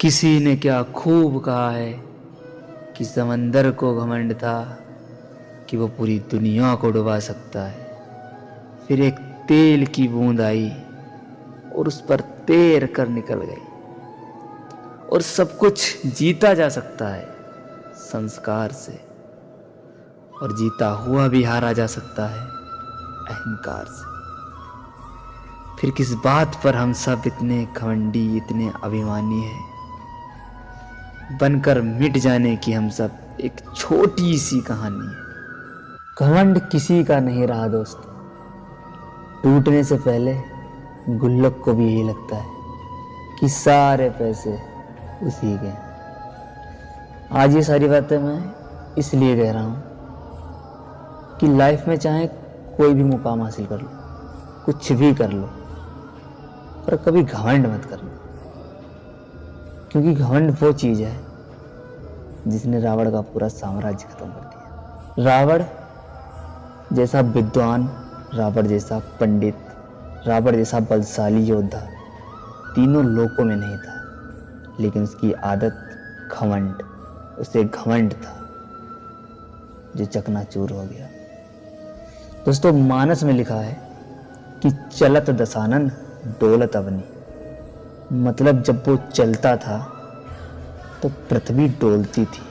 किसी ने क्या खूब कहा है कि समंदर को घमंड था कि वो पूरी दुनिया को डुबा सकता है। फिर एक तेल की बूंद आई और उस पर तैर कर निकल गई। और सब कुछ जीता जा सकता है संस्कार से, और जीता हुआ भी हारा जा सकता है अहंकार से। फिर किस बात पर हम सब इतने घमंडी, इतने अभिमानी हैं, बनकर मिट जाने की हम सब एक छोटी सी कहानी है। घमंड किसी का नहीं रहा दोस्त, टूटने से पहले गुल्लक को भी यही लगता है कि सारे पैसे उसी के। आज ये सारी बातें मैं इसलिए कह रहा हूँ कि लाइफ में चाहे कोई भी मुकाम हासिल कर लो, कुछ भी कर लो, पर कभी घमंड मत करना। क्योंकि घमंड वो चीज है जिसने रावण का पूरा साम्राज्य खत्म कर दिया। रावण जैसा विद्वान, रावण जैसा पंडित, रावण जैसा बलशाली योद्धा तीनों लोकों में नहीं था, लेकिन उसकी आदत घमंड, उसे घमंड था जो चकनाचूर हो गया। दोस्तों, मानस में लिखा है कि चलत दसानन डोलत अवनी। मतलब जब वो चलता था तो पृथ्वी डोलती थी,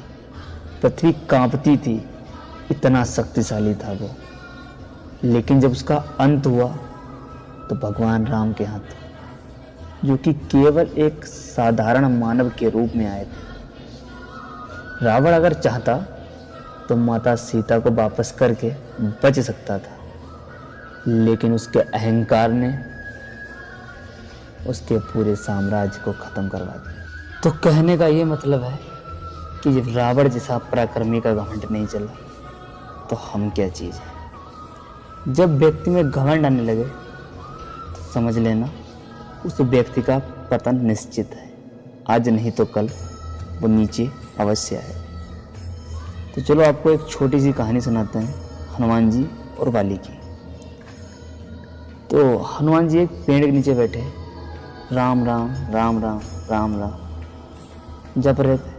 पृथ्वी कांपती थी, इतना शक्तिशाली था वो। लेकिन जब उसका अंत हुआ तो भगवान राम के हाथ, जो कि केवल एक साधारण मानव के रूप में आए थे। रावण अगर चाहता तो माता सीता को वापस करके बच सकता था, लेकिन उसके अहंकार ने उसके पूरे साम्राज्य को खत्म करवा दिया। तो कहने का ये मतलब है कि जब रावण जैसा पराक्रमी का घमंड नहीं चला तो हम क्या चीज है। जब व्यक्ति में घमंड आने लगे तो समझ लेना उस व्यक्ति का पतन निश्चित है। आज नहीं तो कल वो नीचे अवश्य है। तो चलो आपको एक छोटी सी कहानी सुनाते हैं, हनुमान जी और बाली की। तो हनुमान जी एक पेड़ के नीचे बैठे राम राम राम राम राम राम जप रहे थे।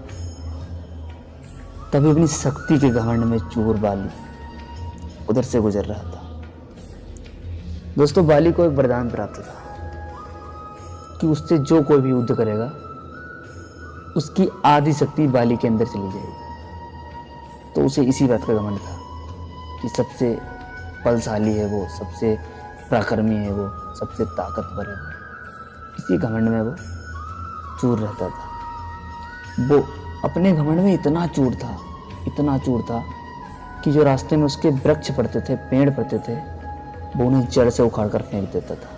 तभी अपनी शक्ति के घमंड में चूर बाली उधर से गुजर रहा था। दोस्तों, बाली को एक वरदान प्राप्त था कि उससे जो कोई भी युद्ध करेगा उसकी आधी शक्ति बाली के अंदर चली जाएगी। तो उसे इसी बात का घमंड था कि सबसे बलशाली है वो, सबसे पराक्रमी है वो, सबसे ताकतवर है वो। इसी घमंड में वो चूर रहता था। वो अपने घमंड में इतना चूर था कि जो रास्ते में उसके वृक्ष पड़ते थे, पेड़ पड़ते थे, वो उन्हें जड़ से उखाड़ कर फेंक देता था।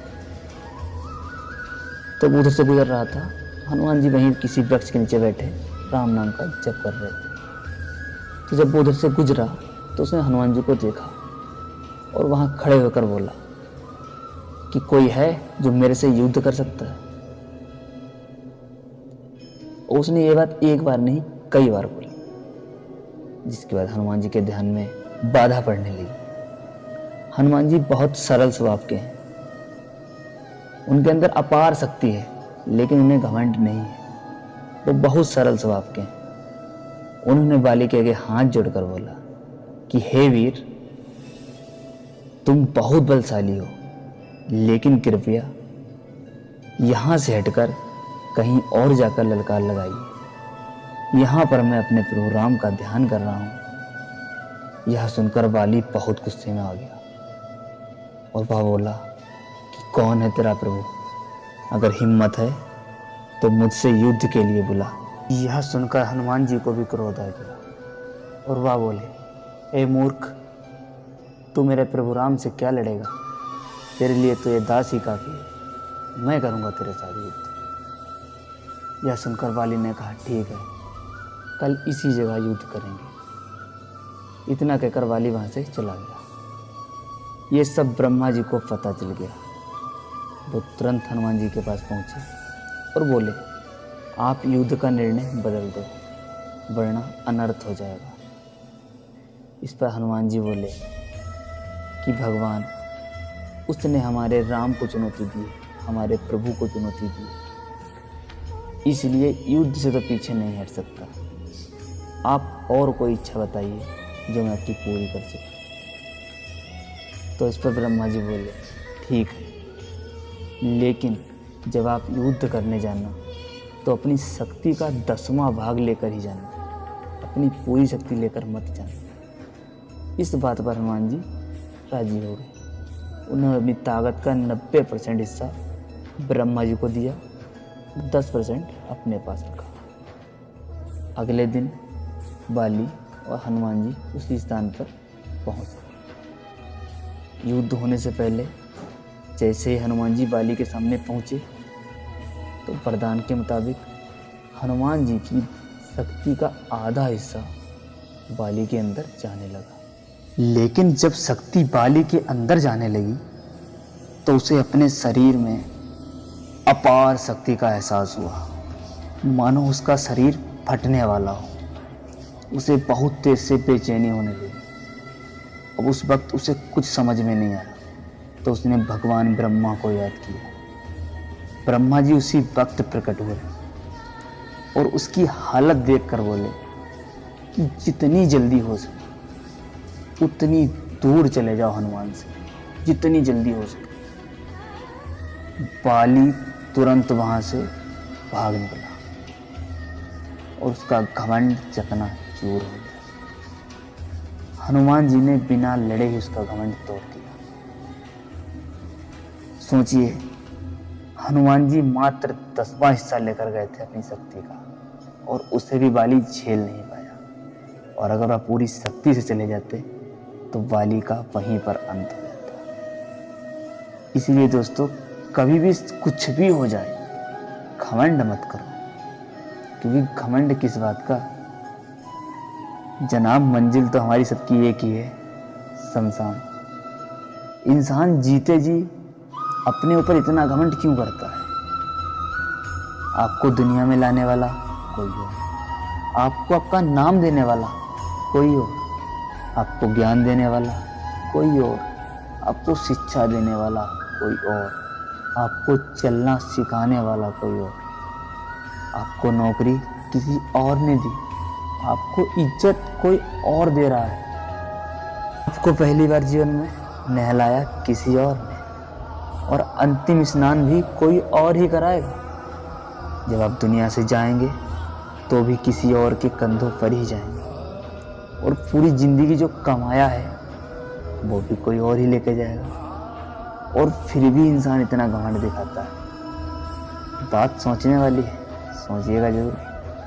तो उधर से गुजर रहा था, हनुमान जी वहीं किसी वृक्ष के नीचे बैठे राम नाम का जप कर रहे थे। तो जब वो उधर से गुजरा तो उसने हनुमान जी को देखा और वहां खड़े होकर बोला कि कोई है जो मेरे से युद्ध कर सकता है। उसने ये बात एक बार नहीं कई बार बोली, जिसके बाद हनुमान जी के ध्यान में बाधा पड़ने लगी। हनुमान जी बहुत सरल स्वभाव के हैं, उनके अंदर अपार शक्ति है, लेकिन उन्हें घमंड नहीं है। वो बहुत सरल स्वभाव के हैं। उन्होंने बाली के आगे हाथ जोड़कर बोला कि हे वीर, तुम बहुत बलशाली हो, लेकिन कृपया यहां से हटकर कहीं और जाकर ललकार लगाइए। यहां पर मैं अपने प्रभु राम का ध्यान कर रहा हूं। यह सुनकर बाली बहुत गुस्से में आ गया और वह बोला कि कौन है तेरा प्रभु? अगर हिम्मत है तो मुझसे युद्ध के लिए बुला। यह सुनकर हनुमान जी को भी क्रोध आ गया और वह बोले, ए मूर्ख, तू मेरे प्रभु राम से क्या लड़ेगा? तेरे लिए तो ये दास ही काफी है। मैं करूंगा तेरे साथ युद्ध। यह सुनकर बाली ने कहा, ठीक है, कल इसी जगह युद्ध करेंगे। इतना कहकर बाली वहां से चला गया। ये सब ब्रह्मा जी को पता चल गया। वो तुरंत हनुमान जी के पास पहुंचे और बोले, आप युद्ध का निर्णय बदल दो, वरना अनर्थ हो जाएगा। इस पर हनुमान जी बोले कि भगवान, उसने हमारे राम को चुनौती दी, हमारे प्रभु को चुनौती दी, इसलिए युद्ध से तो पीछे नहीं हट सकता। आप और कोई इच्छा बताइए जो मैं आपकी पूरी कर सकूं। तो इस पर ब्रह्मा जी बोले, ठीक है, लेकिन जब आप युद्ध करने जाना तो अपनी शक्ति का 10वां भाग लेकर ही जाना, अपनी पूरी शक्ति लेकर मत जाना। इस बात पर हनुमान जी राजी हो गए। उन्होंने अपनी ताकत का 90% हिस्सा ब्रह्मा जी को दिया, 10% अपने पास रखा। अगले दिन बाली और हनुमान जी उसी स्थान पर पहुंच गए। युद्ध होने से पहले जैसे ही हनुमान जी बाली के सामने पहुंचे तो वरदान के मुताबिक हनुमान जी की शक्ति का आधा हिस्सा बाली के अंदर जाने लगा। लेकिन जब शक्ति बाली के अंदर जाने लगी तो उसे अपने शरीर में अपार शक्ति का एहसास हुआ, मानो उसका शरीर फटने वाला हो। उसे बहुत तेज से बेचैनी होने लगी। अब उस वक्त उसे कुछ समझ में नहीं आया तो उसने भगवान ब्रह्मा को याद किया। ब्रह्मा जी उसी वक्त प्रकट हुए और उसकी हालत देखकर बोले कि जितनी जल्दी हो सके उतनी दूर चले जाओ हनुमान से, जितनी जल्दी हो सके। बाली तुरंत वहां से भाग निकला और उसका घमंड चकनाचूर हो गया। हनुमान जी ने बिना लड़े ही उसका घमंड तोड़ दिया। सोचिए, हनुमान जी मात्र 10वां हिस्सा लेकर गए थे अपनी शक्ति का और उसे भी बाली झेल नहीं पाया। और अगर वह पूरी शक्ति से चले जाते तो बाली का वहीं पर अंत हो जाता। इसीलिए दोस्तों, कभी भी कुछ भी हो जाए घमंड मत करो, क्योंकि घमंड किस बात का। जनाब, मंजिल तो हमारी सबकी एक ही है, शमशान। इंसान जीते जी अपने ऊपर इतना घमंड क्यों करता है? आपको दुनिया में लाने वाला कोई और, आपको आपका नाम देने वाला कोई और, आपको ज्ञान देने वाला कोई और, आपको शिक्षा देने वाला कोई और, आपको चलना सिखाने वाला कोई और। आपको नौकरी किसी और ने दी, आपको इज्जत कोई और दे रहा है। आपको पहली बार जीवन में नहलाया किसी और ने और अंतिम स्नान भी कोई और ही कराएगा। जब आप दुनिया से जाएंगे तो भी किसी और के कंधों पर ही जाएंगे और पूरी जिंदगी जो कमाया है वो भी कोई और ही लेके जाएगा। और फिर भी इंसान इतना घमंड दिखाता है। बात सोचने वाली है, सोचिएगा जरूर।